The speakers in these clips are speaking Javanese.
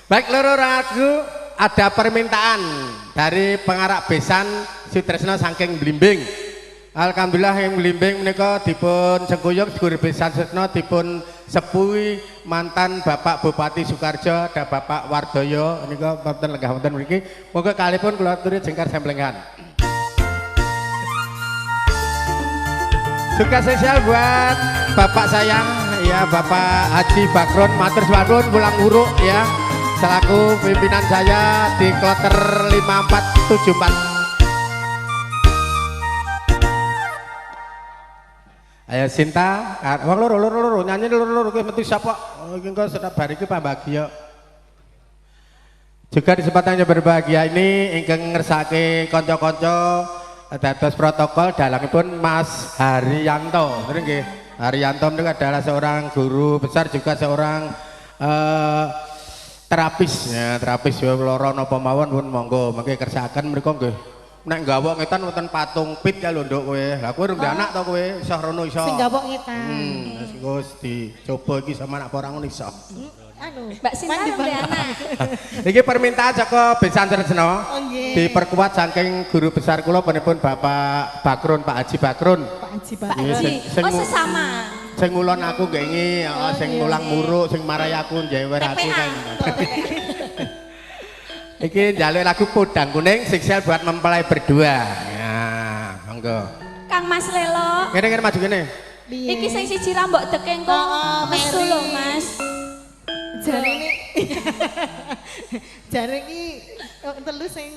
Baik loro ragu ada permintaan dari pengarak besan Sutresno saking Blimbing. Alhamdulillah yang Blimbing menika dipun sengkuyung Guru Besan Sutresno dipun sepui mantan Bapak Bupati Sukarjo ada Bapak Wardoyo menika wonten lenggah wonten mriki. Monggo kalipun kula aturi jengkar semblengan. Juga spesial buat Bapak sayang ya Bapak Haji Bakron matur suwun pulang uruk ya selaku pimpinan saya di kloter 5474. Ayo Sinta, wong loro nyanyi loro kowe metu sapa? Engko sedap bar iki pambagya. Juga di kesempatan yang berbahagia ini ingkang ngersake kanca-kanca dados protokol dalangipun Mas Haryanto. Bener nggih? Haryanto itu adalah seorang guru besar juga seorang terapis ya, terapis ya loro napa mawon pun monggo mengke kersakaken mriku nggih. Nek gawok ngetan wonten patung pit ya lho Nduk kowe. Lah kowe rung anak to kowe iso rono iso. Sing gawok ngetan. Wis dicoba iki sama anak ora ngono iso. Anu, Mbak Sinta rung anak. Iki permintaan saka Besan Sutresno. Oh nggih. Diperkuat saking guru besar kula punipun Bapak Bakron, Pak Haji Bakron. Pak Haji Pak. Pak Haji, oh sesama. Sing ngulon aku nggih ngi, sing mulang muruk, sing marai aku njewer aku kan. Iki njaluk lagu Podang Kuning spesial buat mempelai berdua. Ya, monggo. Kang Mas Lelo. Ngene maju kene. Iki sing siji rambok deke engko mesu lho Mas. Jare ini. Jare iki telu sing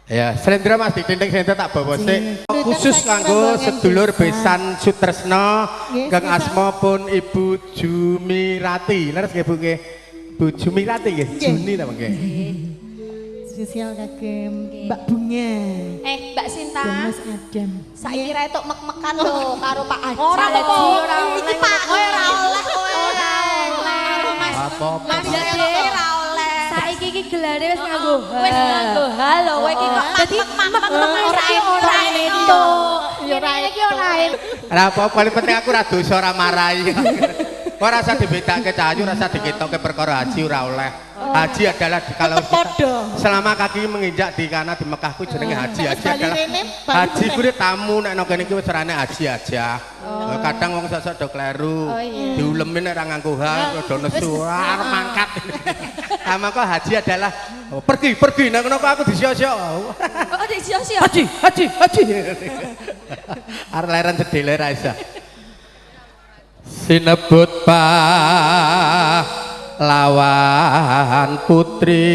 Ya, slendra Mas ditinting slendra tak bawa sik. Khusus kanggo sedulur Besan Sutresno kang asma pun Ibu Jumirati. Leres nggih Bu nggih. Bu Jumirati nggih. Juni ta nggih. spesial kagem Mbak Bunga. Mbak Sinta. Dan Mas Adam. Saiki ra entuk mek-mekan lho karo Pak Haji. Ora apa-apa. Iki Pak kowe ora oleh kowe ora oleh. Mas Mas Lelo ora oleh. Saiki iki gelare wis nganggo. Wis nganggo halo kowe iki kok dadi ora entuk. Ya ora iki ora entuk. Ora apa-apa, paling penting aku ora dosa ora marahi. Ora usah dibedake cahayu, ora usah diketoke perkara haji ora oleh. Haji adalah kalau selama kaki menginjak di kana di Mekah ku jenenge haji. Haji adalah haji kuwi tamu nek nang kene iki wis rene haji aja. Kadang wong sok-sok do kleru. Diulemi nek ora nganggo hal do nesu arep mangkat. Maka haji adalah pergi nek ngono aku disio-sio. Oh disio-sio. Haji. Arep leren sedele ra iso. Sinebut pahlawan putri.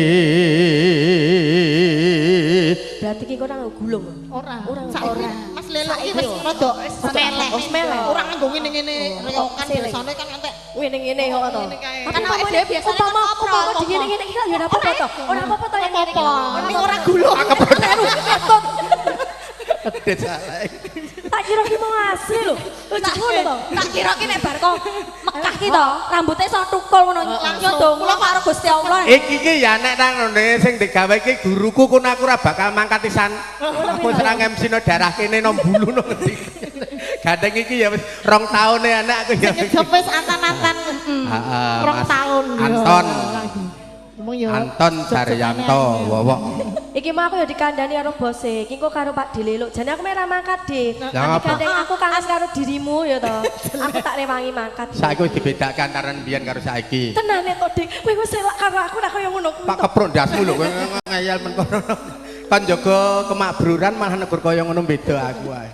Berarti ki kok ora gulung. Ora. Ora. Mas Lelo iki wis rada melek. Ora nganggo ngene-ngene reyokan biasane kan entek Ngene-ngene kok to. Kan awake dhewe biasane upama di ngene-ngene iki ya ora apa-apa to. Ora apa-apa to yang ngene iki. ora gulung. Kedet salah. Tak kira ki mau asli lho. Ngono to. Tak kira ki nek bar kok Mekah ki to, rambutnya iso tukul ngono. Nyodong kula karo Gusti Allah. Iki ya nek nang ngene sing digawe iki guruku kono aku ora bakal mangkat pisan. Aku serang MC no darah kene no bulu no ngendi. Gandeng iki ya wis 2 taune anak aku ya. Wis antan-antan. Heeh. 2 tahun. Anton. Anton Haryanto wowok. Iki mah aku ya dikandani karo bose. Iki kok karo Pak Dileluk. Jane aku merah mangkat, Dik. Ya apa? Gandeng aku kangen karo dirimu ya to. Aku tak rewangi mangkat. Saiki wis dibedakake antara mbiyen karo saiki. Tenane to, Dik. Kowe wis elak karo aku nek kaya ngono kuwi. Pak kepruk ndasmu lho kowe ngeyel men kono. Kan jaga kemakbruran malah negur kaya ngono beda aku ae.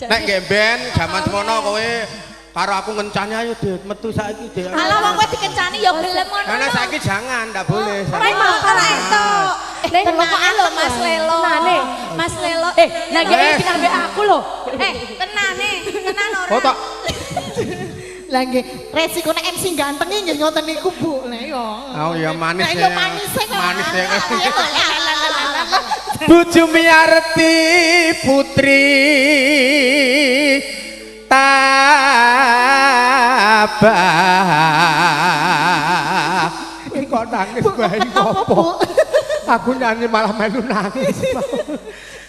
Nek nggih ben jaman semono kowe karo aku ngencani ayo Dit, metu saiki Dit. Ala wong kowe dikencani ya gelem ngono. Karena saiki jangan, ndak boleh. Ora entuk. Nek tenan lho Mas Lelo. Tenane. Mas Lelo. Lah nggih pindah mbek aku lho. Tenane. Tenan ora. Oh tok. Lah nggih, resikone MC gantenge nggih ngoten niku Bu. Lah iya. Oh ya manis ya. Manis ya. Bu Jumiarti putri Tabah. Kok nangis bae opo? Aku nyanyi malah melu nangis.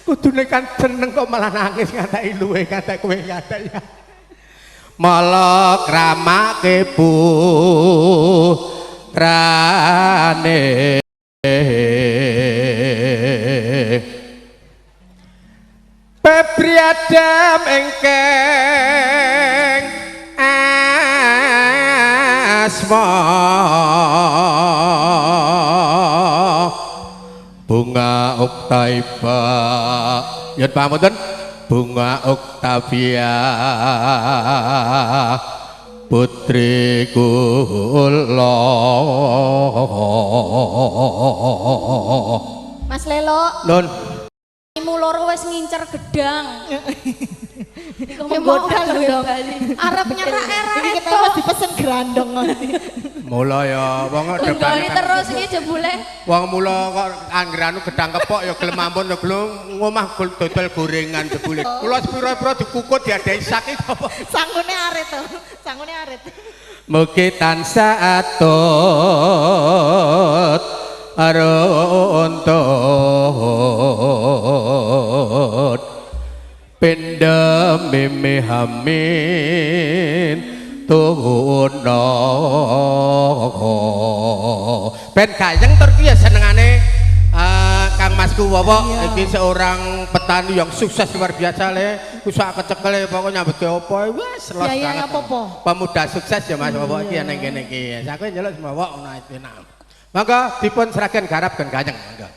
Kudune kan seneng kok malah nangis ngatai luwe ngatai kowe ngatai ya. Mala kramake putrane Pepriadam engkeng asma Bunga Oktavia yen pamunten Bunga Oktavia putri kula Mas Lelo Nun imu loro wis ngincer gedang. Iku menggoda lho ya. Arep nyerak era Iki kita wis dipesen grandong nanti. mula ya wong Gunggoni terus iki jebule. wong mula kok anggranu gedang kepok ya gelem ampun ya gelem ngomah dodol gorengan jebule kula sepira-pira dikukut diadai sak iki apa Sangune arit to. Sangune arit. mugi tansah atut aruntut pindha mimi hamin tuna ben gayeng tur ki ya senengane Kang Masku Wowo iki seorang petani yang sukses luar biasa le usaha kecekel pokoknya nyambut apa wis los banget pemuda sukses ya Mas Wowo iki ning kene iki saku njaluk Wowo ngono enak monggo dipun seragen garap gen gayeng monggo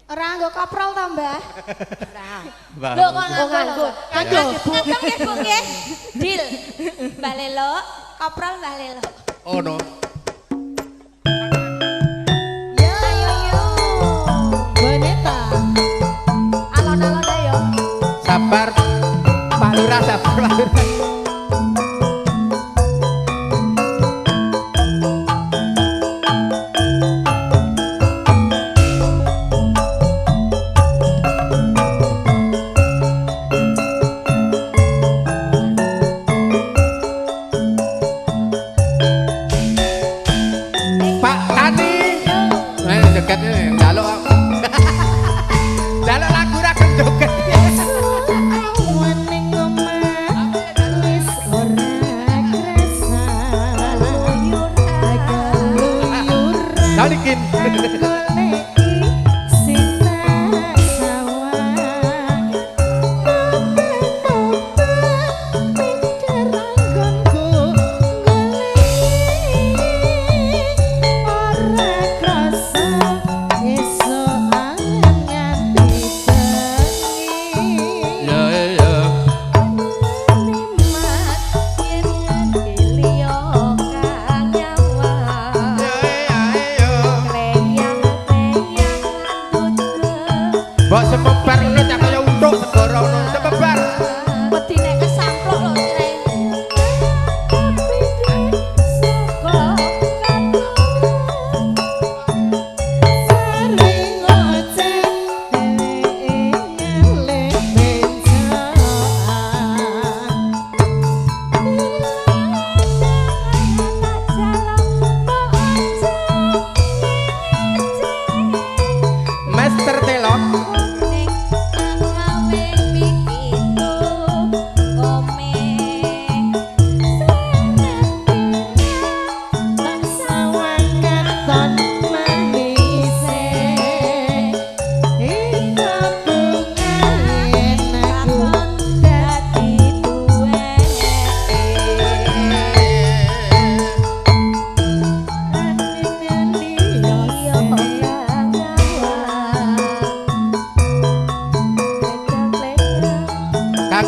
Ora nggo kaprol ta, Mbah? Mbah. Lho kok nganggo. Nganggo nggih, Bu nggih. Dil. Mbah Lelo, kaprol Mbah Lelo. Oh no. Ya ayo yo. Bonita. Alon-alon ae yo. Sabar Pak Lurah sabar Pak Lurah.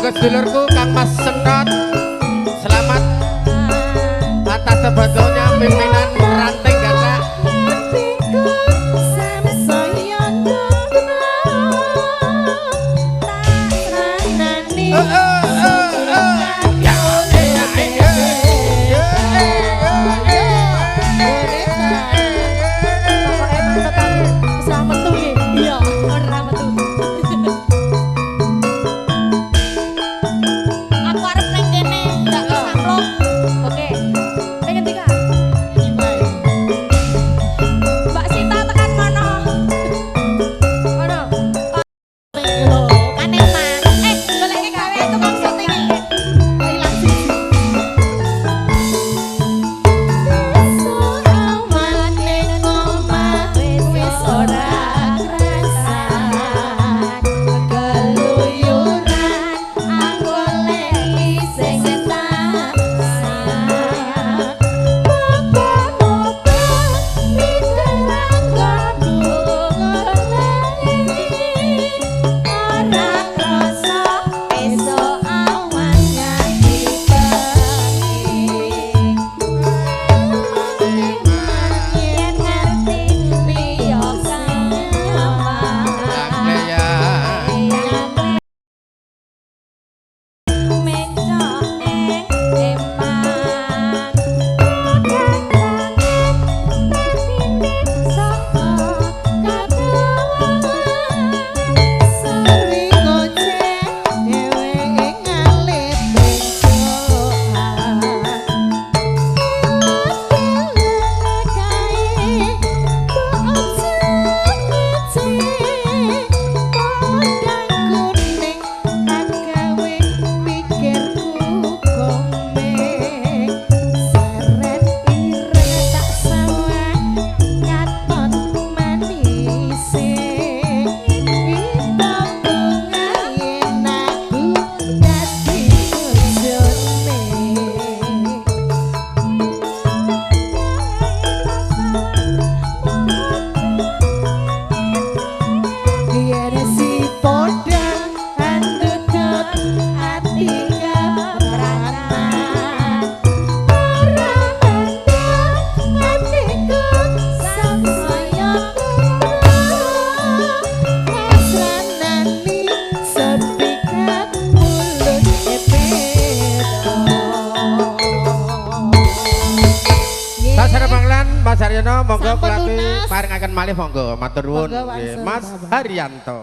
Sedulurku Kang Mas Senot, selamat atas terbentuknya pimpinan ranting ganda. Aku arep nang kene, ndak kesamplok. Oke. Pengen tiga. Mas Haryono monggo Sampun kelati lunas. paringaken malih monggo matur nuwun Monggo, nggih wangsul, Mas Bapak. Haryanto.